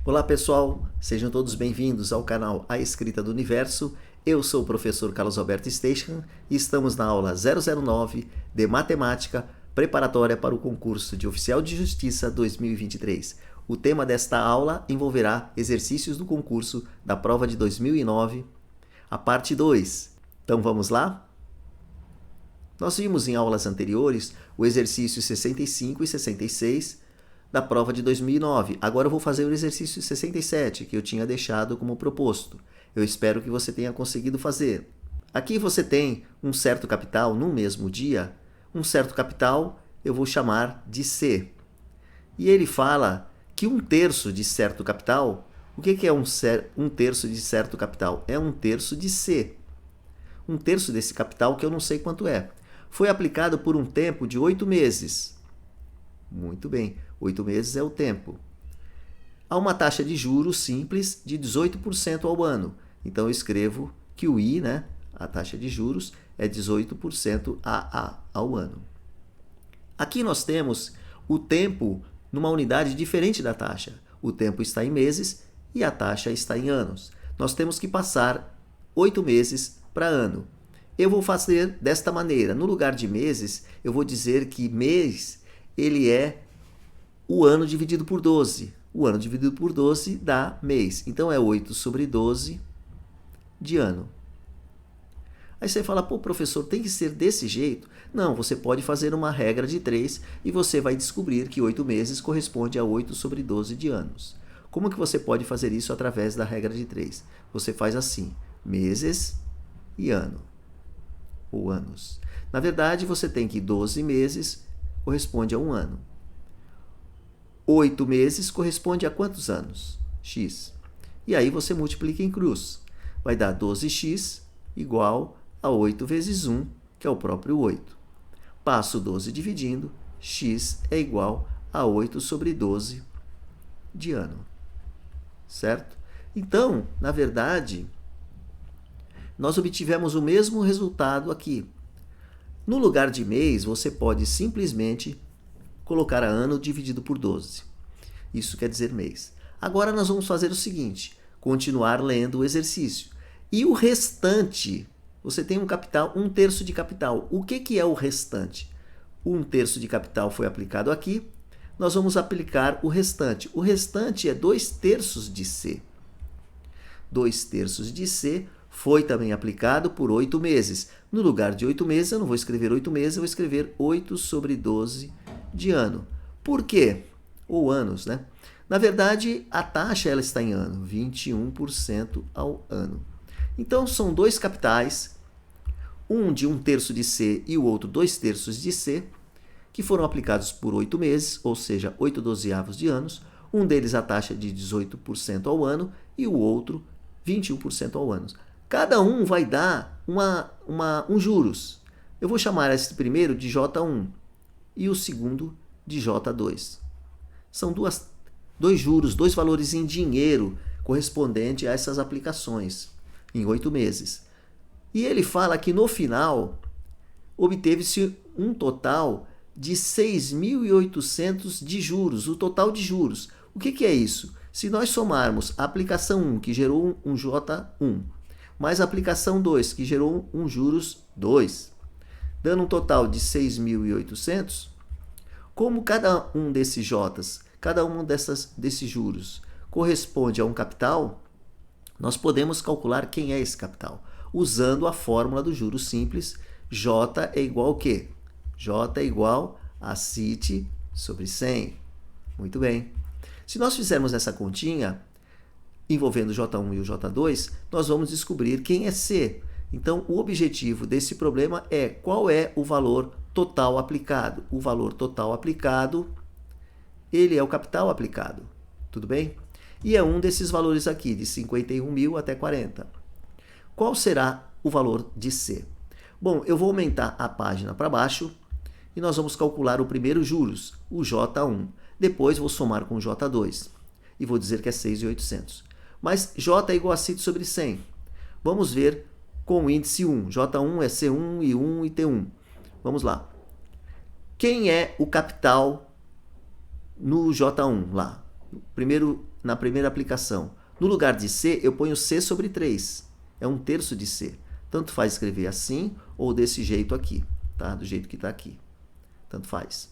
Olá pessoal, sejam todos bem-vindos ao canal A Escrita do Universo. Eu sou o professor Carlos Alberto Steichen e estamos na aula 009 de Matemática preparatória para o concurso de Oficial de Justiça 2023. O tema desta aula envolverá exercícios do concurso da prova de 2009, a parte 2. Então vamos lá? Nós vimos em aulas anteriores o exercício 65 e 66 da prova de 2009. Agora eu vou fazer o exercício 67, que eu tinha deixado como proposto. Eu espero que você tenha conseguido fazer. Aqui você tem um certo capital no mesmo dia. Um certo capital eu vou chamar de C. E ele fala que um terço de certo capital, o que é um terço de certo capital? É um terço de C. Um terço desse capital que eu não sei quanto é. Foi aplicado por um tempo de 8 meses. Muito bem, 8 meses é o tempo. Há uma taxa de juros simples de 18% ao ano. Então eu escrevo que o I, a taxa de juros, é 18% ao ano. Aqui nós temos o tempo numa unidade diferente da taxa. O tempo está em meses e a taxa está em anos. Nós temos que passar 8 meses para ano. Eu vou fazer desta maneira. No lugar de meses, eu vou dizer que mês ele é o ano dividido por 12. O ano dividido por 12 dá mês. Então é 8 sobre 12 de ano. Aí você fala, pô, professor, tem que ser desse jeito? Não, você pode fazer uma regra de 3 e você vai descobrir que 8 meses corresponde a 8 sobre 12 de anos. Como que você pode fazer isso através da regra de 3? Você faz assim, meses e ano, ou anos. Na verdade, você tem que 12 meses corresponde a um ano. 8 meses corresponde a quantos anos? X. E aí você multiplica em cruz. Vai dar 12x igual a 8 vezes 1, que é o próprio 8. Passo 12 dividindo, x é igual a 8 sobre 12 de ano. Certo? Então, na verdade, nós obtivemos o mesmo resultado aqui. No lugar de mês, você pode simplesmente colocar a ano dividido por 12. Isso quer dizer mês. Agora nós vamos fazer o seguinte, continuar lendo o exercício. E o restante, você tem um capital, um terço de capital. O que é o restante? Um terço de capital foi aplicado aqui, nós vamos aplicar o restante. O restante é 2 terços de C. 2 terços de C foi também aplicado por 8 meses. No lugar de 8 meses, eu não vou escrever 8 meses, eu vou escrever 8 sobre 12 de ano. Por quê? Ou anos, né? Na verdade, a taxa ela está em ano, 21% ao ano. Então, são 2 capitais, um de 1 terço de C e o outro 2 terços de C, que foram aplicados por 8 meses, ou seja, 8 dozeavos de anos. Um deles a taxa de 18% ao ano e o outro 21% ao ano. Cada um vai dar um juros. Eu vou chamar esse primeiro de J1 e o segundo de J2. São dois juros, 2 valores em dinheiro correspondente a essas aplicações em 8 meses. E ele fala que no final obteve-se um total de 6.800 de juros, o total de juros. O que é isso? Se nós somarmos a aplicação 1, que gerou um J1, mais a aplicação 2, que gerou um juros 2, dando um total de 6.800, como cada um desses J's, cada um desses juros corresponde a um capital, nós podemos calcular quem é esse capital, usando a fórmula do juros simples, J é igual ao quê? J é igual a CIT sobre 100. Muito bem. Se nós fizermos essa continha, envolvendo o J1 e o J2, nós vamos descobrir quem é C. Então, o objetivo desse problema é qual é o valor total aplicado. O valor total aplicado, ele é o capital aplicado. Tudo bem? E é um desses valores aqui, de 51.000 até 40. Qual será o valor de C? Bom, eu vou aumentar a página para baixo e nós vamos calcular o primeiro juros, o J1. Depois vou somar com o J2 e vou dizer que é 6.800. Mas J é igual a CIT sobre 100. Vamos ver com o índice 1. J1 é C1, I1 e T1. Vamos lá. Quem é o capital no J1 lá? na primeira aplicação. No lugar de C, eu ponho C sobre 3. É 1/3 de C. Tanto faz escrever assim ou desse jeito aqui, tá? Do jeito que está aqui. Tanto faz.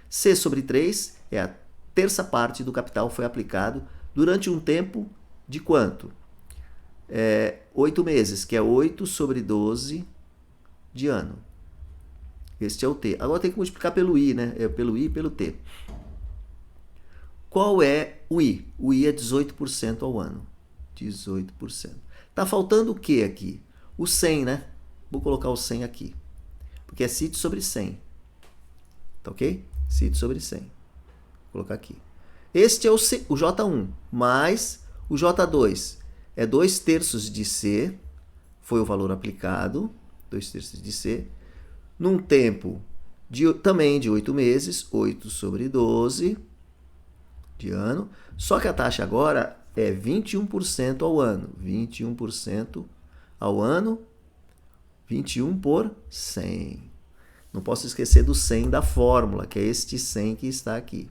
C sobre 3 é a terça parte do capital foi aplicado durante um tempo de quanto? 8 meses, que é 8 sobre 12 de ano. Este é o T. Agora tem que multiplicar pelo I, né? Pelo I e pelo T. Qual é o I? O I é 18% ao ano. 18%. Tá faltando o que aqui? O 100, né? Vou colocar o 100 aqui. Porque é sítio sobre 100. Tá ok? Sítio sobre 100. Vou colocar aqui. Este é o J1, mais o J2. É 2/3 de C. Foi o valor aplicado. 2/3 de C. Num tempo também de 8 meses. 8 sobre 12 de ano. Só que a taxa agora é 21% ao ano. 21% ao ano. 21 por 100. Não posso esquecer do 100 da fórmula, que é este 100 que está aqui.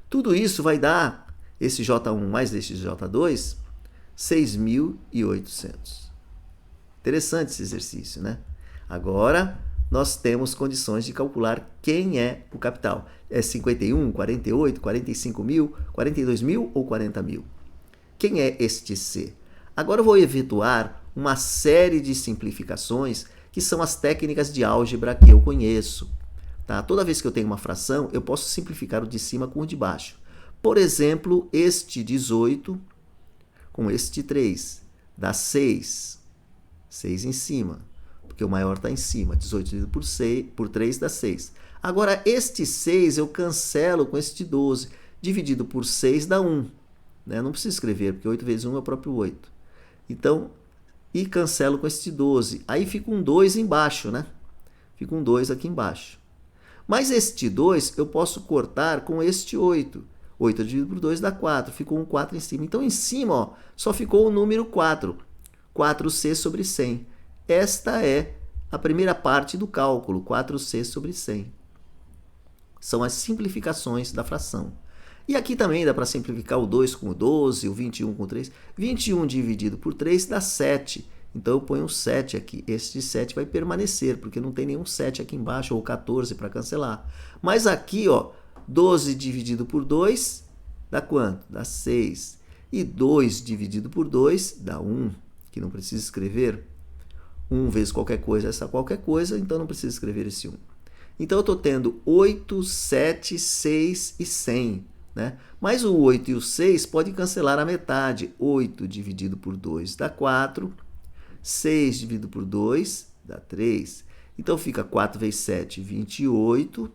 Tudo isso vai dar, esse J1 mais este J2, 6.800. Interessante esse exercício, né? Agora, nós temos condições de calcular quem é o capital. É 51, 48, 45 mil, 42 mil ou 40 mil? Quem é este C? Agora eu vou efetuar uma série de simplificações que são as técnicas de álgebra que eu conheço. Tá? Toda vez que eu tenho uma fração, eu posso simplificar o de cima com o de baixo. Por exemplo, este 18 com este 3 dá 6. 6 em cima, porque o maior está em cima. 18 dividido por 3 dá 6. Agora, este 6 eu cancelo com este 12. Dividido por 6 dá 1. Né? Não preciso escrever, porque 8 vezes 1 é o próprio 8. Então, e cancelo com este 12. Aí fica um 2 embaixo, né? Fica um 2 aqui embaixo. Mas este 2 eu posso cortar com este 8. 8 dividido por 2 dá 4. Ficou um 4 em cima. Então, em cima, ó, só ficou o número 4. 4C sobre 100. Esta é a primeira parte do cálculo, 4C sobre 100. São as simplificações da fração. E aqui também dá para simplificar o 2 com o 12, o 21 com o 3. 21 dividido por 3 dá 7. Então eu ponho um 7 aqui. Este 7 vai permanecer, porque não tem nenhum 7 aqui embaixo, ou 14 para cancelar. Mas aqui, ó, 12 dividido por 2 dá quanto? Dá 6. E 2 dividido por 2 dá 1, que não precisa escrever. 1 vezes qualquer coisa, essa qualquer coisa, então não precisa escrever esse 1. Então eu estou tendo 8, 7, 6 e 100. Né? Mas o 8 e o 6 podem cancelar a metade. 8 dividido por 2 dá 4. 6 dividido por 2 dá 3. Então fica 4 vezes 7, 28,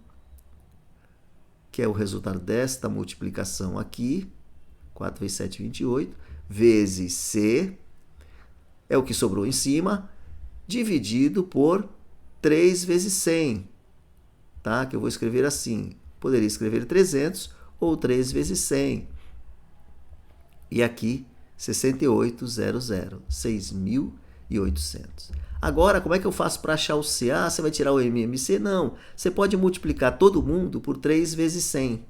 que é o resultado desta multiplicação aqui. 4 vezes 7, 28, vezes C, é o que sobrou em cima, dividido por 3 vezes 100. Tá? Que eu vou escrever assim. Poderia escrever 300 ou 3 vezes 100. E aqui, 6800, 6.800. Agora, como é que eu faço para achar o C? Ah, você vai tirar o MMC? Não. Você pode multiplicar todo mundo por 3 vezes 100.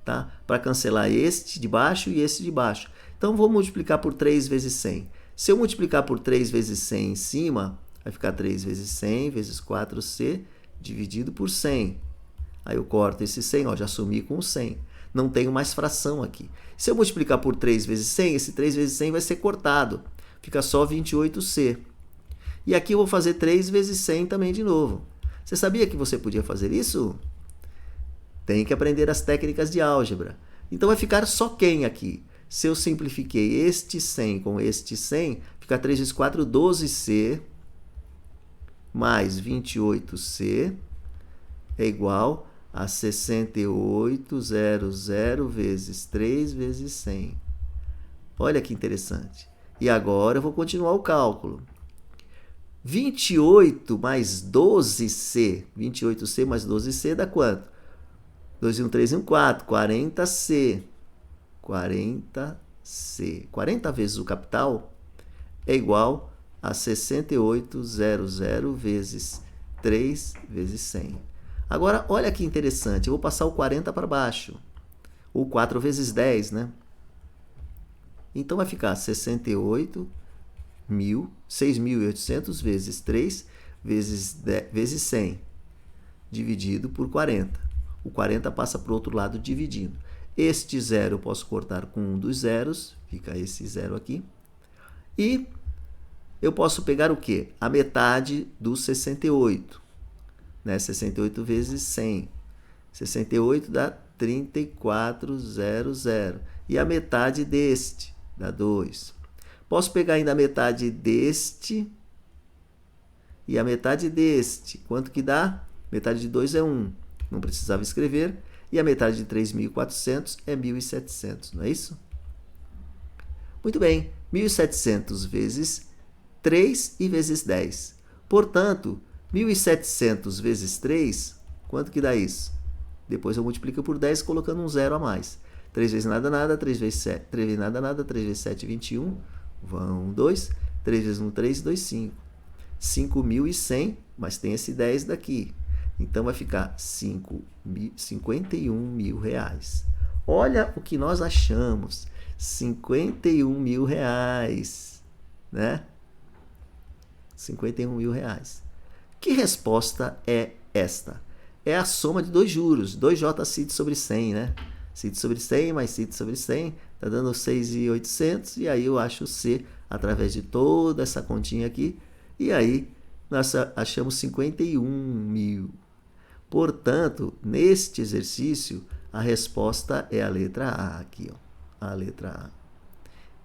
Tá? Para cancelar este de baixo e este de baixo. Então, vou multiplicar por 3 vezes 100. Se eu multiplicar por 3 vezes 100 em cima, vai ficar 3 vezes 100 vezes 4C dividido por 100. Aí eu corto esse 100, ó, já sumi com o 100. Não tenho mais fração aqui. Se eu multiplicar por 3 vezes 100, esse 3 vezes 100 vai ser cortado. Fica só 28C. E aqui eu vou fazer 3 vezes 100 também de novo. Você sabia que você podia fazer isso? Tem que aprender as técnicas de álgebra. Então vai ficar só quem aqui? Se eu simplifiquei este 100 com este 100, fica 3 vezes 4, 12C, mais 28C, é igual a 6800 vezes 3 vezes 100. Olha que interessante. E agora eu vou continuar o cálculo. 28 mais 12C. 28C mais 12C dá quanto? 2 e 1, 3 e 1, 4. 40C. 40C. 40 vezes o capital é igual a 6800 vezes 3 vezes 100. Agora, olha que interessante. Eu vou passar o 40 para baixo. ou 4 vezes 10, né? Então vai ficar 6.800 vezes 3 vezes 100, dividido por 40. O 40 passa para o outro lado dividindo. Este zero eu posso cortar com um dos zeros, fica esse zero aqui. E eu posso pegar o quê? A metade do 68. Né? 68 vezes 100. 68 dá 3400. E a metade deste dá 2. Posso pegar ainda a metade deste e a metade deste. Quanto que dá? Metade de 2 é 1. Não precisava escrever. E a metade de 3.400 é 1.700, não é isso? Muito bem. 1.700 vezes 3 e vezes 10. Portanto, 1.700 vezes 3, quanto que dá isso? Depois eu multiplico por 10 colocando um zero a mais. 3 vezes nada, nada. 3 vezes 7, 3 vezes nada, nada. 3 vezes 7, 21. Vão 2. 3 vezes 1, 3. 2, 5. 5.100, mas tem esse 10 daqui. Então vai ficar 51 mil reais. Olha o que nós achamos. 51 mil reais. Né? 51 mil reais. Que resposta é esta? É a soma de dois juros. 2J CID sobre 100, né? CID sobre 100 mais CID sobre 100. Está dando 6.800. E aí eu acho o C através de toda essa continha aqui. E aí nós achamos 51 mil. Portanto, neste exercício, a resposta é a letra A aqui, ó. A letra A.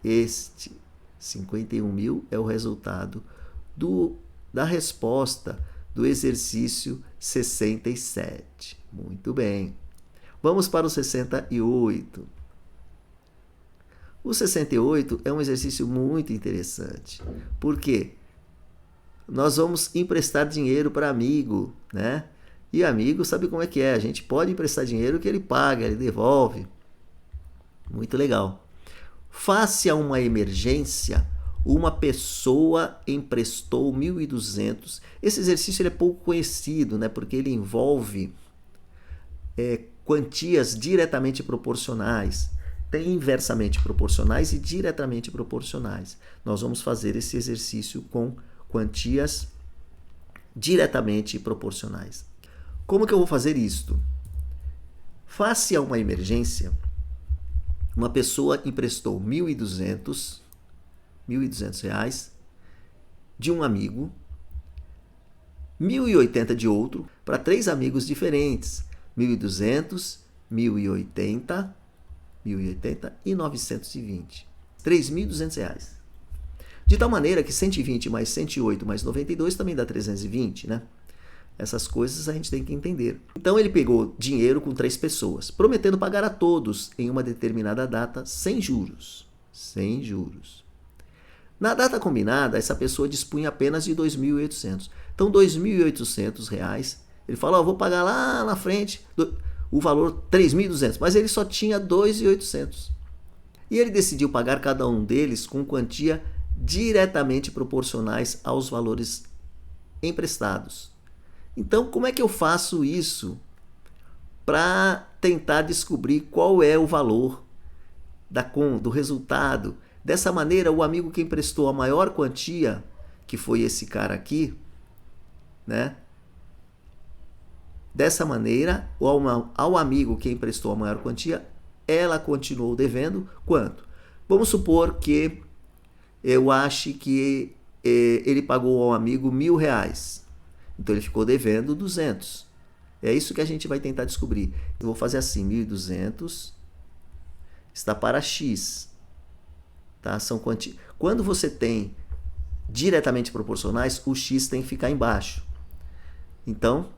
Este 51 mil é o resultado da resposta do exercício 67. Muito bem. Vamos para o 68. O 68 é um exercício muito interessante. Por quê? Nós vamos emprestar dinheiro para amigo, né? E amigo sabe como é que é. A gente pode emprestar dinheiro que ele paga, ele devolve. Muito legal. Face a uma emergência, uma pessoa emprestou 1.200. Esse exercício ele é pouco conhecido, né? Porque ele envolve quantias diretamente proporcionais. Tem inversamente proporcionais e diretamente proporcionais. Nós vamos fazer esse exercício com quantias diretamente proporcionais. Como que eu vou fazer isto? Face a uma emergência, uma pessoa emprestou 1.200 reais de um amigo, 1.080 de outro, para 3 amigos diferentes. 1.200, 1.080 e 920. 3.200 reais. De tal maneira que 120 mais 108 mais 92 também dá 320, né? Essas coisas a gente tem que entender. Então ele pegou dinheiro com 3 pessoas, prometendo pagar a todos em uma determinada data sem juros. Sem juros. Na data combinada, essa pessoa dispunha apenas de 2.800. Então, 2.800 reais. Ele falou, eu vou pagar lá na frente o valor 3.200, mas ele só tinha 2.800. E ele decidiu pagar cada um deles com quantia diretamente proporcionais aos valores emprestados. Então, como é que eu faço isso para tentar descobrir qual é o valor do resultado? Dessa maneira, o amigo que emprestou a maior quantia, que foi esse cara aqui, né? Dessa maneira, ao amigo que emprestou a maior quantia, ela continuou devendo quanto? Vamos supor que eu ache que ele pagou ao amigo R$1.000. Então ele ficou devendo 200. É isso que a gente vai tentar descobrir. Eu vou fazer assim, 1.200 está para X. Tá? Quando você tem diretamente proporcionais, o X tem que ficar embaixo. Então,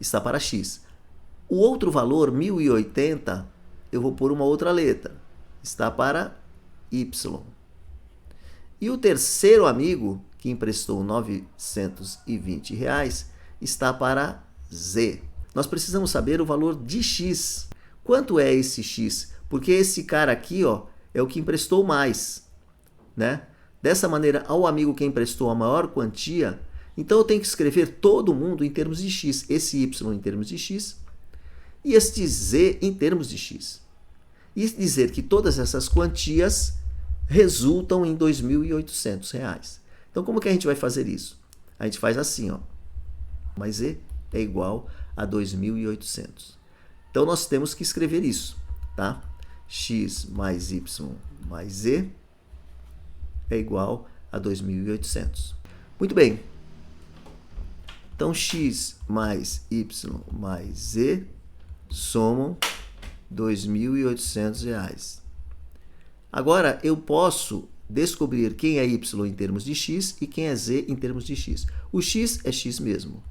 está para X. O outro valor, 1.080, eu vou pôr uma outra letra. Está para Y. E o terceiro amigo, que emprestou 920 reais, está para Z. Nós precisamos saber o valor de X. Quanto é esse X? Porque esse cara aqui, ó, é o que emprestou mais, né? Dessa maneira, ao amigo que emprestou a maior quantia, então eu tenho que escrever todo mundo em termos de X, esse Y em termos de X, e este Z em termos de X. E dizer que todas essas quantias resultam em R$ 2.800. Então, como que a gente vai fazer isso? A gente faz assim, ó. Mais Z é igual a 2.800. Então, nós temos que escrever isso, tá? X mais Y mais Z é igual a 2.800. Muito bem. Então, X mais Y mais Z somam R$ 2.800. Agora, eu posso descobrir quem é Y em termos de X e quem é Z em termos de X. O X é X mesmo.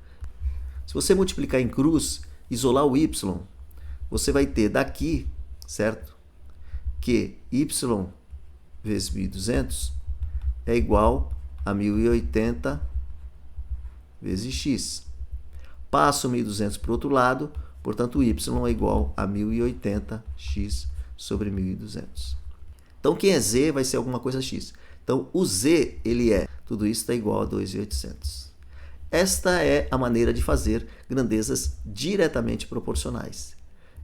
Se você multiplicar em cruz, isolar o Y, você vai ter daqui, certo? Que Y vezes 1.200 é igual a 1.080 vezes X. Passo 1.200 para o outro lado, portanto, Y é igual a 1.080x sobre 1.200. Então, quem é Z vai ser alguma coisa X. Então, o Z, ele é, tudo isso está igual a 2.800. Esta é a maneira de fazer grandezas diretamente proporcionais.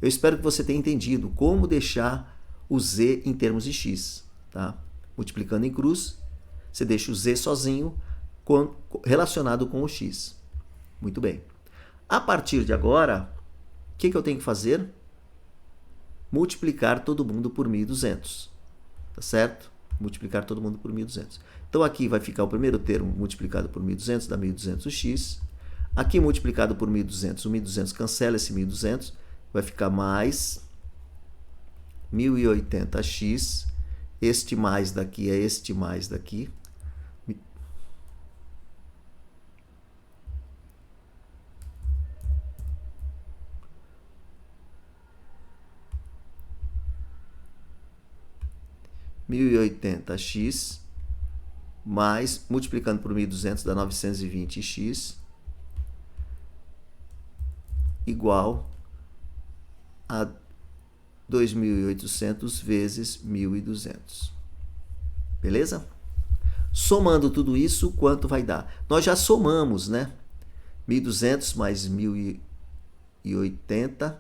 Eu espero que você tenha entendido como deixar o Z em termos de X. Tá? Multiplicando em cruz, você deixa o Z sozinho relacionado com o X. Muito bem. A partir de agora, o que eu tenho que fazer? Multiplicar todo mundo por 1.200. Tá certo? Multiplicar todo mundo por 1.200. Então, aqui vai ficar o primeiro termo multiplicado por 1.200, dá 1.200x. Aqui multiplicado por 1.200, o 1.200 cancela esse 1.200, vai ficar mais 1.080x. Este mais daqui é este mais daqui. (1080x) mais, multiplicando por 1.200, dá 920x, igual a 2.800 vezes 1.200. Beleza? Somando tudo isso, quanto vai dar? Nós já somamos, né? 1.200 mais 1.080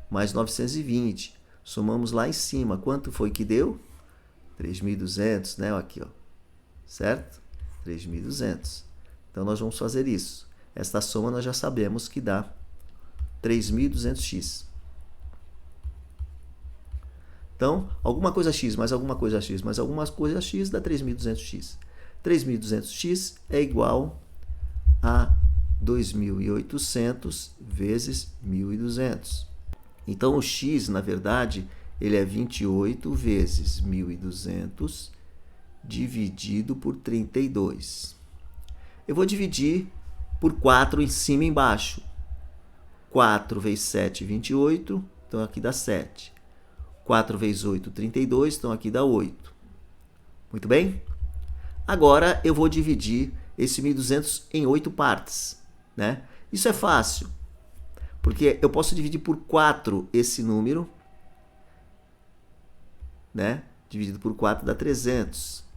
mais 920. Somamos lá em cima. Quanto foi que deu? 3.200, né? Aqui, ó. Certo? 3.200. Então, nós vamos fazer isso. Esta soma nós já sabemos que dá 3.200x. Então, alguma coisa x mais alguma coisa x mais alguma coisa x dá 3.200x. 3.200x é igual a 2.800 vezes 1.200. Então, o x, na verdade, ele é 28 vezes 1.200 dividido por 32. Eu vou dividir por 4 em cima e embaixo. 4 vezes 7, 28. Então, aqui dá 7. 4 vezes 8, 32. Então, aqui dá 8. Muito bem? Agora, eu vou dividir esse 1.200 em 8 partes. Né? Isso é fácil, porque eu posso dividir por 4 esse número, né? Dividido por 4 dá 300.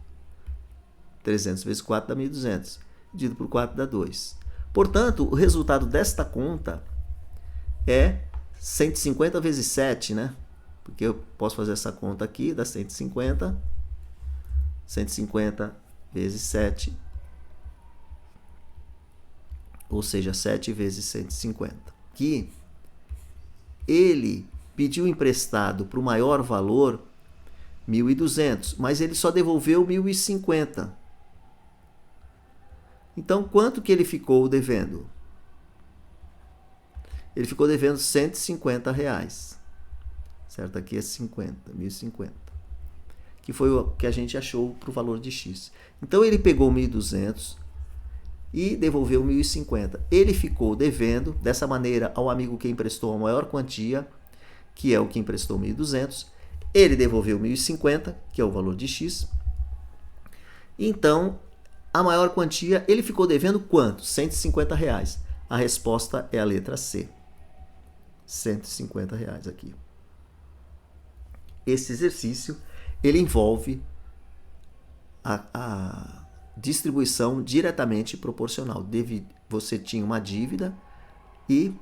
300 vezes 4 dá 1.200. Dividido por 4 dá 2. Portanto, o resultado desta conta é 150 vezes 7, né? Porque eu posso fazer essa conta aqui, dá 150. 150 vezes 7. Ou seja, 7 vezes 150. Aqui, ele pediu emprestado para o maior valor 1.200, mas ele só devolveu 1.050. Então, quanto que ele ficou devendo? Ele ficou devendo R$150. Certo? Aqui é 50, 1.050. Que foi o que a gente achou para o valor de x. Então, ele pegou 1.200 e devolveu 1.050. Ele ficou devendo, dessa maneira, ao amigo que emprestou a maior quantia, que é o que emprestou 1.200. Ele devolveu 1.050, que é o valor de x. Então, a maior quantia, ele ficou devendo quanto? R$150. A resposta é a letra C. R$150 aqui. Esse exercício, ele envolve a distribuição diretamente proporcional. Você tinha uma dívida e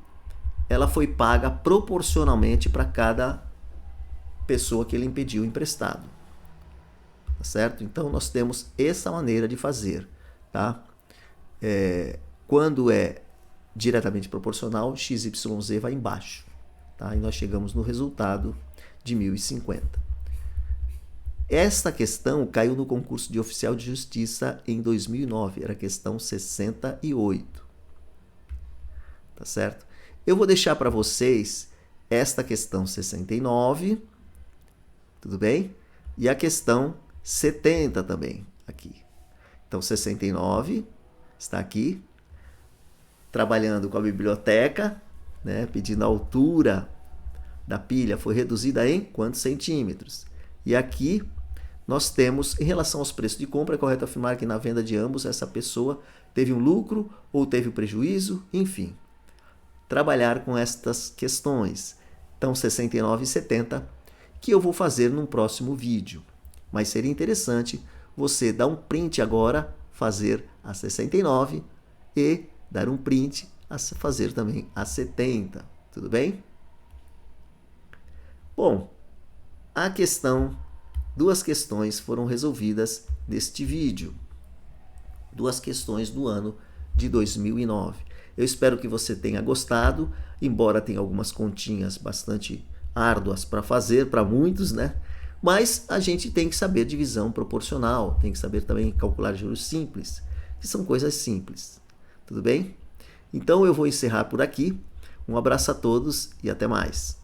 ela foi paga proporcionalmente para cada pessoa que ele impediu emprestado. Tá certo? Então, nós temos essa maneira de fazer. Tá? Quando é diretamente proporcional, XYZ vai embaixo. Tá? E nós chegamos no resultado de 1050. Esta questão caiu no concurso de oficial de justiça em 2009. Era a questão 68. Tá certo? Eu vou deixar para vocês esta questão 69, tudo bem? E a questão 70 também, aqui. Então, 69 está aqui, trabalhando com a biblioteca, né, pedindo a altura da pilha foi reduzida em quantos centímetros? E aqui nós temos, em relação aos preços de compra, é correto afirmar que na venda de ambos essa pessoa teve um lucro ou teve um prejuízo, enfim. Trabalhar com estas questões. Então, 69 e 70, que eu vou fazer num próximo vídeo. Mas seria interessante você dar um print agora, fazer a 69 e dar um print a fazer também a 70. Tudo bem? Bom, duas questões foram resolvidas neste vídeo. Duas questões do ano de 2009. Eu espero que você tenha gostado, embora tenha algumas continhas bastante árduas para fazer, para muitos, né? Mas a gente tem que saber divisão proporcional, tem que saber também calcular juros simples, que são coisas simples. Tudo bem? Então eu vou encerrar por aqui. Um abraço a todos e até mais.